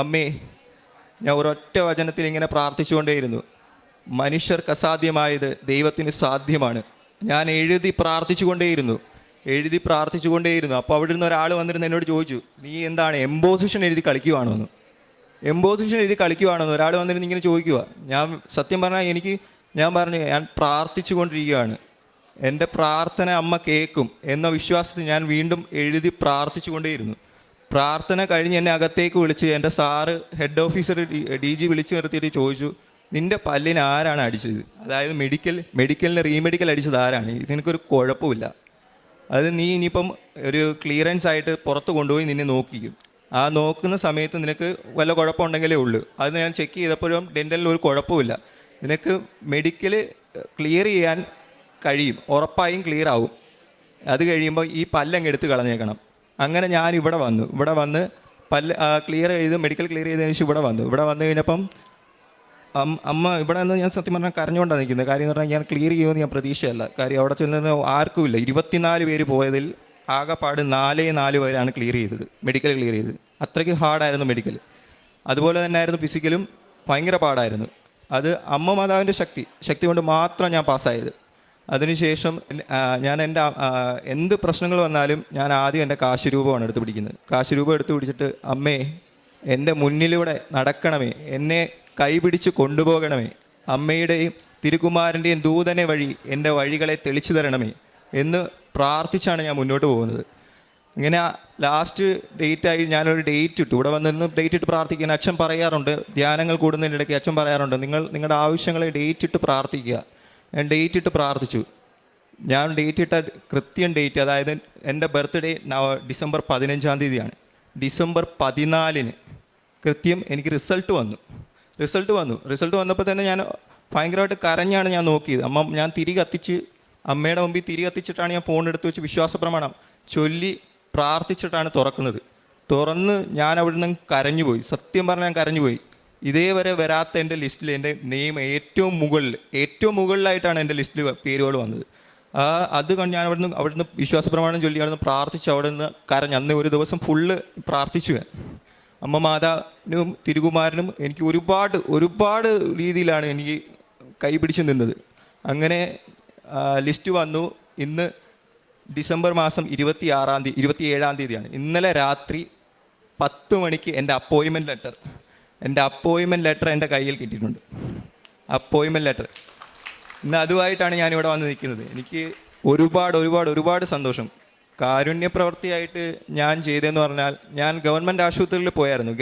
അമ്മേ, ഞാൻ ഒരൊറ്റ വചനത്തിൽ ഇങ്ങനെ പ്രാർത്ഥിച്ചുകൊണ്ടേയിരുന്നു. മനുഷ്യർക്ക് അസാധ്യമായത് ദൈവത്തിന് സാധ്യമാണ്. ഞാൻ എഴുതി പ്രാർത്ഥിച്ചുകൊണ്ടേയിരുന്നു. അപ്പോൾ അവിടെ നിന്ന് ഒരാൾ വന്നിരുന്ന് എന്നോട് ചോദിച്ചു, നീ എന്താണ് എംബോസിഷൻ എഴുതി കളിക്കുവാണോ എന്ന്. ഒരാൾ വന്നിരുന്ന് ഇങ്ങനെ ചോദിക്കുക. ഞാൻ സത്യം പറഞ്ഞാൽ ഞാൻ പറഞ്ഞു, ഞാൻ പ്രാർത്ഥിച്ചു കൊണ്ടിരിക്കുകയാണ്, എൻ്റെ പ്രാർത്ഥന അമ്മ കേൾക്കും എന്ന വിശ്വാസത്തിൽ ഞാൻ വീണ്ടും എഴുതി പ്രാർത്ഥിച്ചു കൊണ്ടേയിരുന്നു. പ്രാർത്ഥന കഴിഞ്ഞ് എന്നെ അകത്തേക്ക് വിളിച്ച് എൻ്റെ സാറ് ഹെഡ് ഓഫീസർ DG വിളിച്ച് നിർത്തിയിട്ട് ചോദിച്ചു, നിൻ്റെ പല്ലിന് ആരാണ് അടിച്ചത്? അതായത് മെഡിക്കലിന് റീമെഡിക്കൽ അടിച്ചത് ആരാണ്? ഇതിനൊരു കുഴപ്പമില്ല, അത് നീ ഇനിയിപ്പം ഒരു ക്ലിയറൻസ് ആയിട്ട് പുറത്ത് കൊണ്ടുപോയി നിന്നെ നോക്കിക്കും. ആ നോക്കുന്ന സമയത്ത് നിനക്ക് വല്ല കുഴപ്പമുണ്ടെങ്കിലേ ഉള്ളൂ. അത് ഞാൻ ചെക്ക് ചെയ്തപ്പോഴും ഡെൻ്റലിൽ ഒരു കുഴപ്പമില്ല. നിനക്ക് മെഡിക്കൽ ക്ലിയർ ചെയ്യാൻ കഴിയും, ഉറപ്പായും ക്ലിയർ ആവും. അത് കഴിയുമ്പോൾ ഈ പല്ലങ്ങ് എടുത്ത് കളഞ്ഞേക്കണം. അങ്ങനെ ഞാൻ ഇവിടെ വന്ന് പല്ല് മെഡിക്കൽ ക്ലിയർ ചെയ്തതിന് ശേഷം ഇവിടെ വന്നു കഴിഞ്ഞപ്പം അമ്മ ഇവിടെ നിന്ന് ഞാൻ സത്യം പറഞ്ഞാൽ കരഞ്ഞുകൊണ്ടാണ് നിൽക്കുന്നത്. കാര്യം എന്ന് പറഞ്ഞാൽ ഞാൻ ക്ലിയർ ചെയ്യുമെന്ന് ഞാൻ പ്രതീക്ഷയല്ല. കാര്യം അവിടെ ചെന്ന് ആർക്കുമില്ല. 24 പേര് പോയതിൽ ആകെപ്പാട് 4 പേരാണ് മെഡിക്കൽ ക്ലിയർ ചെയ്തത്. അത്രയ്ക്ക് ഹാർഡായിരുന്നു മെഡിക്കൽ. അതുപോലെ തന്നെ ആയിരുന്നു ഫിസിക്കലും, ഭയങ്കര പാടായിരുന്നു. അത് അമ്മ മാതാവിൻ്റെ ശക്തി കൊണ്ട് മാത്രം ഞാൻ പാസ്സായത്. അതിനുശേഷം ഞാൻ എന്ത് പ്രശ്നങ്ങൾ വന്നാലും ഞാൻ ആദ്യം എൻ്റെ കാശുരൂപമാണ് എടുത്ത് പിടിക്കുന്നത്. കാശുരൂപം എടുത്ത് പിടിച്ചിട്ട്, അമ്മേ എൻ്റെ മുന്നിലൂടെ നടക്കണമേ, എന്നെ കൈപിടിച്ച് കൊണ്ടുപോകണമേ, അമ്മയുടെയും തിരുകുമാരൻ്റെയും ദൂതനെ വഴി എൻ്റെ വഴികളെ തെളിച്ചു തരണമേ എന്ന് പ്രാർത്ഥിച്ചാണ് ഞാൻ മുന്നോട്ട് പോകുന്നത്. ഇങ്ങനെ ലാസ്റ്റ് ഡേറ്റായി ഞാനൊരു ഡേറ്റ് ഇട്ടു. ഇവിടെ വന്നിരുന്ന് ഡേറ്റ് ഇട്ട് പ്രാർത്ഥിക്കാൻ അച്ഛൻ പറയാറുണ്ട്. ധ്യാനങ്ങൾ കൂടുന്നതിനിടയ്ക്ക് അച്ഛൻ പറയാറുണ്ട്, നിങ്ങളുടെ ആവശ്യങ്ങളെ ഡേറ്റ് ഇട്ട് പ്രാർത്ഥിക്കുക. ഞാൻ ഡേറ്റ് ഇട്ട് പ്രാർത്ഥിച്ചു. ഞാൻ ഡേറ്റ് ഇട്ട കൃത്യം ഡേറ്റ്, അതായത് എൻ്റെ ബർത്ത്ഡേ ഡിസംബർ 15-ാം തീയതിയാണ്. ഡിസംബർ 14-ന് കൃത്യം എനിക്ക് റിസൾട്ട് വന്നപ്പോൾ തന്നെ ഞാൻ ഭയങ്കരമായിട്ട് കരഞ്ഞാണ് ഞാൻ നോക്കിയത്. ഞാൻ അമ്മയുടെ മുമ്പിൽ തിരി കത്തിച്ചിട്ടാണ് ഞാൻ ഫോൺ എടുത്ത് വെച്ച് വിശ്വാസ പ്രമാണം ചൊല്ലി പ്രാർത്ഥിച്ചിട്ടാണ് തുറന്ന് ഞാൻ അവിടെ നിന്ന് കരഞ്ഞുപോയി. സത്യം പറഞ്ഞാൽ ഞാൻ കരഞ്ഞുപോയി. ഇതേവരെ വരാത്ത എൻ്റെ ലിസ്റ്റിൽ എൻ്റെ നെയിം ഏറ്റവും മുകളിലായിട്ടാണ് എൻ്റെ ലിസ്റ്റിൽ പേരുകൾ വന്നത്. അത് കണ്ട് ഞാൻ അവിടുന്ന് വിശ്വാസ പ്രമാണം ചൊല്ലി അവിടുന്ന് പ്രാർത്ഥിച്ച് അവിടെ നിന്ന് കരഞ്ഞ് അന്ന് ഒരു ദിവസം ഫുള്ള് പ്രാർത്ഥിച്ചു. അമ്മ മാതാവിനും തിരുകുമാരനും എനിക്ക് ഒരുപാട് രീതിയിലാണ് എനിക്ക് കൈപിടിച്ച് നിന്നത്. അങ്ങനെ ലിസ്റ്റ് വന്നു. ഇന്ന് ഡിസംബർ മാസം 27-ാം തീയതിയാണ്. ഇന്നലെ രാത്രി 10 മണിക്ക് എൻ്റെ അപ്പോയിൻമെൻറ്റ് ലെറ്റർ എൻ്റെ കയ്യിൽ കിട്ടിയിട്ടുണ്ട്. അപ്പോയിൻമെൻറ്റ് ലെറ്റർ ഇന്ന് അതുമായിട്ടാണ് ഞാനിവിടെ വന്ന് നിൽക്കുന്നത്. എനിക്ക് ഒരുപാട് സന്തോഷം. കാരുണ്യ പ്രവൃത്തിയായിട്ട് ഞാൻ ചെയ്തതെന്ന് പറഞ്ഞാൽ, ഞാൻ ഗവൺമെൻറ് ആശുപത്രിയിൽ പോയായിരുന്നു.